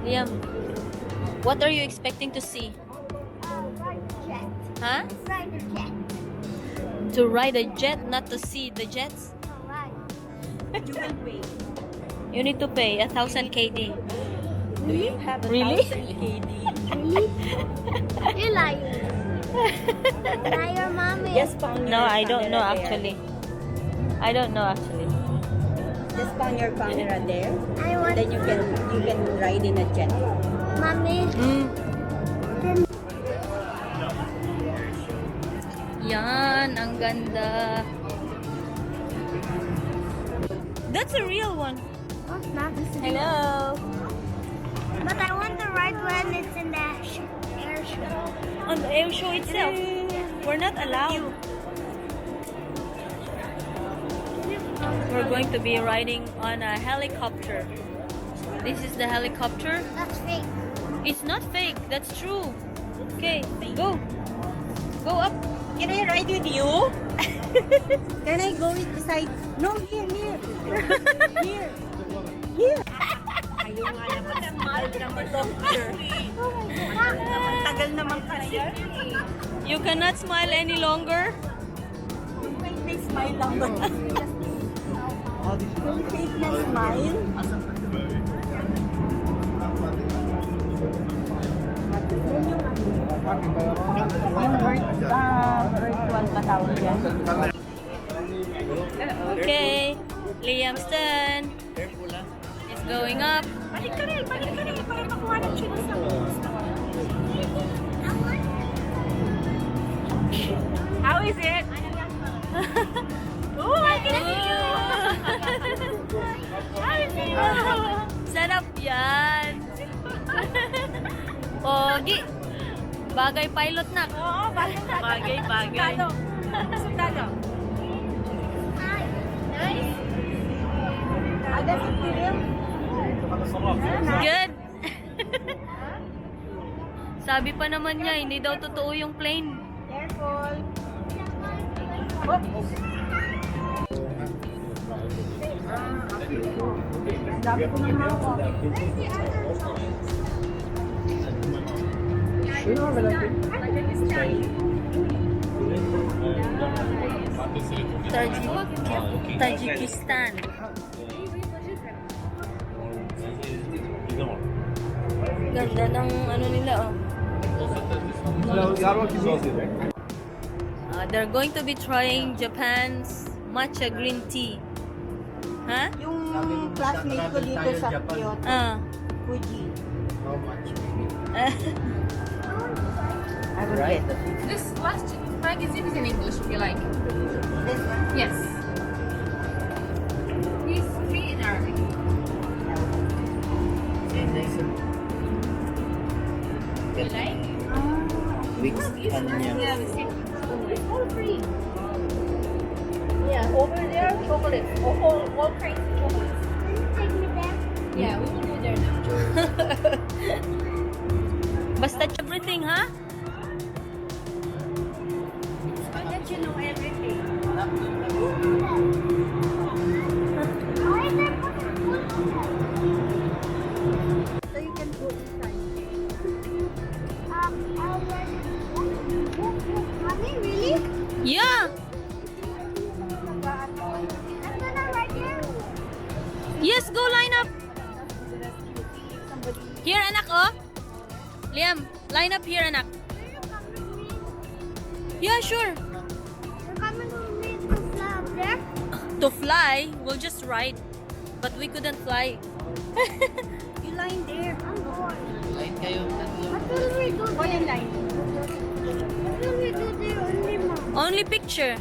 Liam, what are you expecting to see? Ride a jet. Huh? Ride a jet. To ride a jet, not to see the jets? Alright. You will pay. You need to pay 1,000 KD. Do you have a Really? 1,000 KD? Really? You're lying. Liar, mommy. Just pound No, your I don't know camera there. actually. I don't know actually. Just pound your camera there. I want. Then you can ride in a jet. Mommy. Yan, ang ganda. That's a real one. Oh, not this. Hello. But I want to ride when it's in the air show. On the air show itself. We're not allowed. We're going to be riding on a helicopter. This is the helicopter. That's fake. It's not fake. That's true. Okay, go. Go up. Can I ride with you? Can I go with beside? No, here. Here. Ayaw nga naman smile naman doctor. Tagal naman kasi. You cannot smile any longer. May smile lang ba? Fake na smile. Yung virtual patawag yan. Okay, Liam's turn. It's going up. Balik ka rin para makuha ng siya sa How is it? Oh, I can see you! How is it? Sarap yan. Pogi. Bagay pilot na. Oo, bagay. Sundalo. Nice. Ada si Kirill. Good. Sabi pa naman niya, hindi daw totoo yung plane. Careful. Sabi ko naman ako. Tajikistan. Ganda ng ano nila, oh. They're going to be trying Japan's matcha green tea. Huh? Yung classmate ko dito sa Kyoto, Fuji. I will get it. This last magazine is in English if you like. This one? Yes. He's free in Arabic. You like? Yeah, the same. It's all free. Yeah, over there, chocolates. All kinds of chocolates. Can you take me there? Yeah, we will go there now. Basta everything, ha? So that you know everything. Why is there So you can go inside. Mommy, really? Yeah. I'm gonna ride there. Yes, go line up. Here, anak, oh. Liam, line up here, anak. Will you come with me? Yeah, sure. You're coming with me to fly up there? To fly, we'll just ride. But we couldn't fly. You line there. I'm bored. Lain kayo, tatlo. What will we do One there? line. What will we do there only, Mom? Only picture.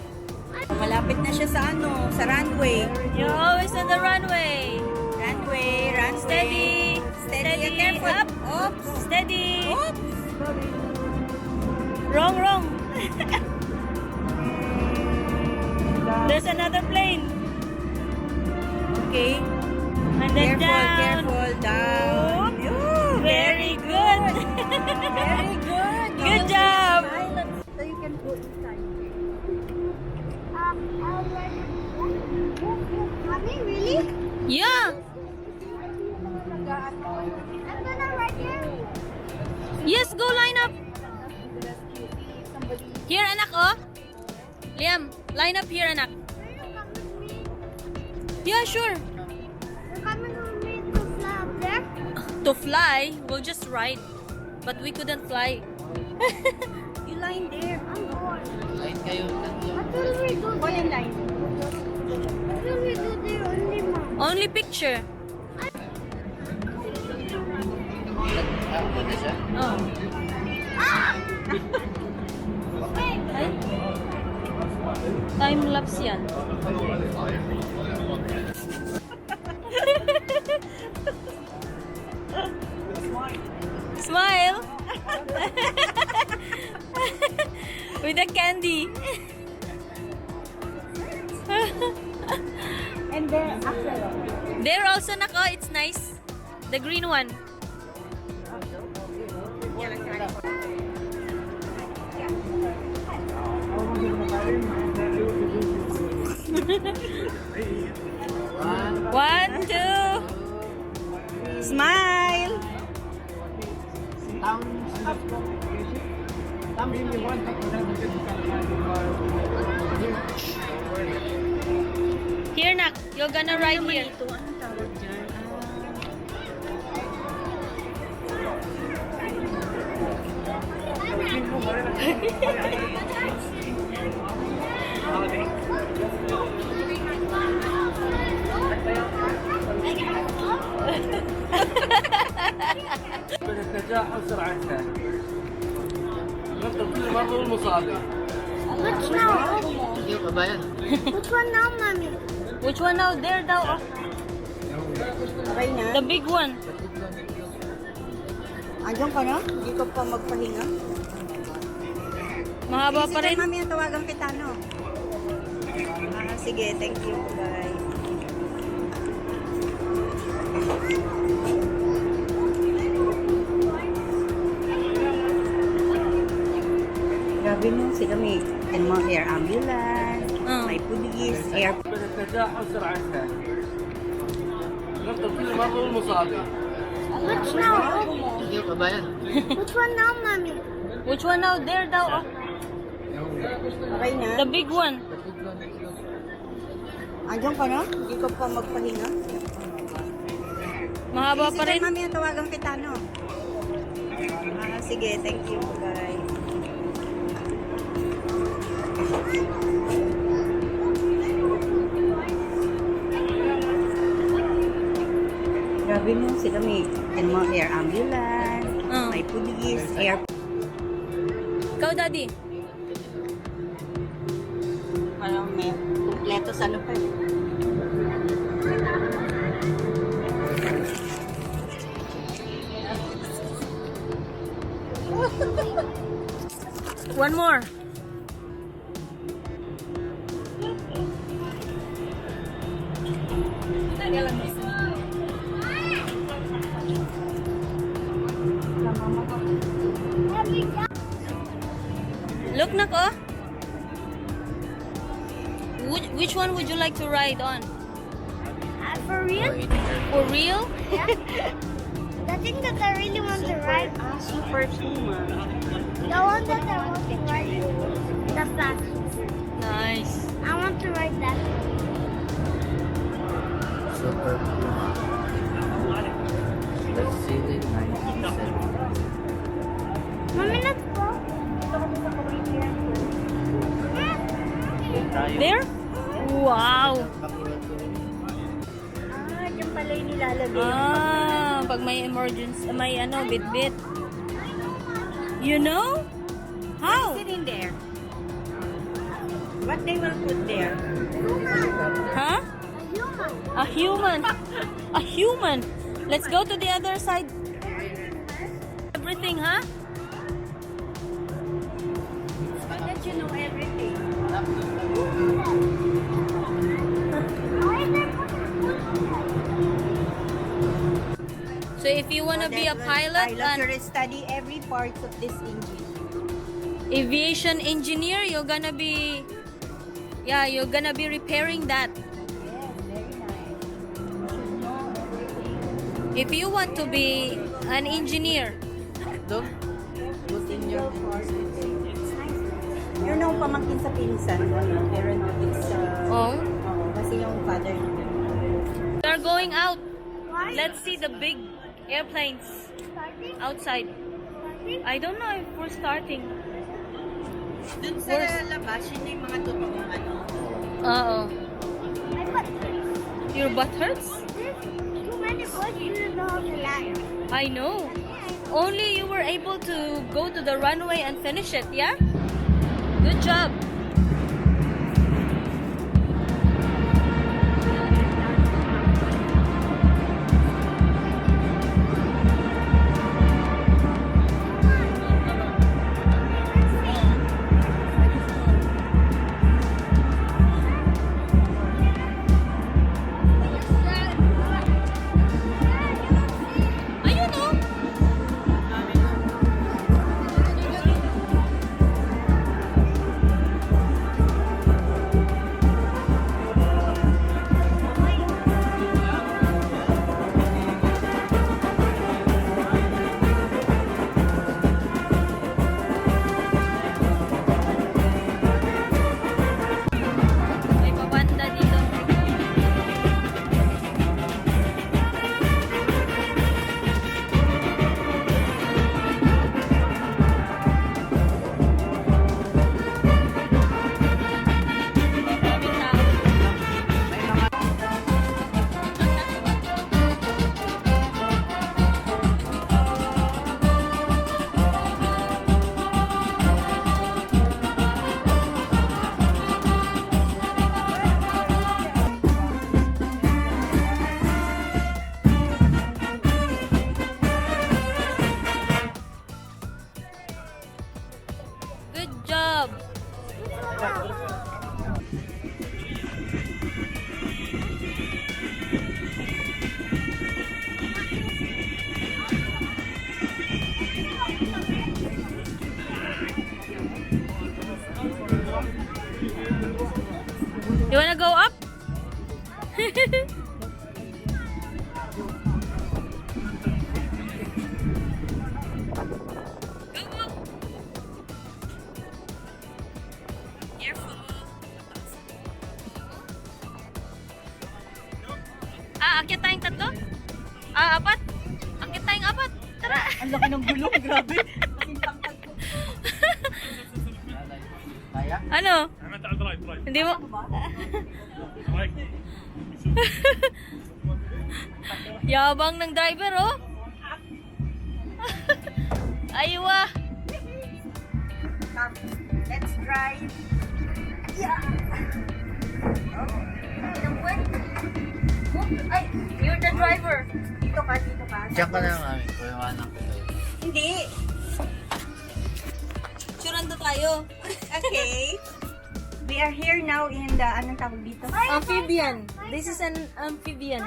Malapit na siya sa sa runway. You're always on the runway. Runway. Steady. Steady. Careful. Up. Oops. Steady. Oops. Wrong. There's another plane. Okay. And then down. Careful. Down. Ooh, Very good. Very good. Good job. So you can go inside. I'll ride. Mommy, really? Really? Yeah. I'm gonna ride here. Yes, go line up. Here, anak, oh. Liam, line up here, anak. Will you come with me? Yeah, sure. You're coming with me to fly up there? To fly, we'll just ride. But we couldn't fly. You line there. I'm bored. Lain kayo. What will we do One there? in line. What will we do there only, Mom? Only picture. Ano na siya? Oh. Wait. Ay. Time lapse yan. Smile. With the candy. And there, after. There also, nako, it's nice. The green one. One, two. Smile. Here, nak. You're gonna ride here. Ito, anong tawag dyan? النجاح وسرعتها. نفضل كل مرة والمصابين. Which now? Yung kabayan. Which one now, Mommy? Which one now? There daw. Oh. Okay na? The big one. Andiyan ka na? Hindi ka pa magpahinga? Mahaba pa rin. Mami, ang tawagan kita, no? Sige, thank you. Bye. Grabe mo, sila may air ambulance, may police, air... النجاح وسرعتها. نفضل كل مرة والمصابين. Which now? Yung kabayan. Which one now, Mommy? Which one now? There daw. Oh. Okay na? The big one. Andiyan ka na? Hindi ka pa magpahinga? Mahaba pa rin. Mami, ang tawagan kita, no? Sige, thank you. Bye. Grabe mo, sila may air ambulance, may police, air... Ikaw, Daddy. Parang may kumpleto sa ano pa eh. One more. Look, nako. Which one would you like to ride on? For real? For real? The thing that I really want to ride, Super Puma. the one that I want to ride, the fastest. Nice. I want to ride that. Super Puma. The ceiling 97. Mommy, let's go. There? Wow. Diyan pala yung nilalagay. Pag may emergency, may ano, bit-bit. You know? How? Sit in there. What they will put there? Huh? A human. A human. Let's go to the other side. Everything, huh? I'll let you know everything. So if you want to be a pilot, you study every part of this engine. aviation engineer, you're gonna be repairing that. Yes, very nice. If you want to be an engineer, Don't put in your Yun ang pamangkin sa pinsan mo, no? Meron din sa... oh, Oo, kasi yung father niya. we are going out. Why? Let's see the big airplanes outside. I don't know if we're starting. Dun sa labas, yun yung mga totoong ano. Oo. My butt hurts. Your butt hurts? There's too many boys you don't know how to land. I know. Only you were able to go to the runway and finish it, yeah? Good job. Ayun oh. May pabanda dito. Maraming tao. Good job. You wanna go up? Go up. Careful. Akit tayong tatlo? Apat? Akit tayong apat? Tara! Ang laki ng gulong, grabe. Kaya? Ano? Hindi mo... Yabang ng driver, oh. Aywa. Let's drive. Yeah. Ay, you're the driver. Dito ka, dito ka. Diyan ka na mami. Kuyawanan ko kayo. Hindi. Surando tayo. Okay. We are here now in the, anong tawag dito? Amphibian. This is an amphibian.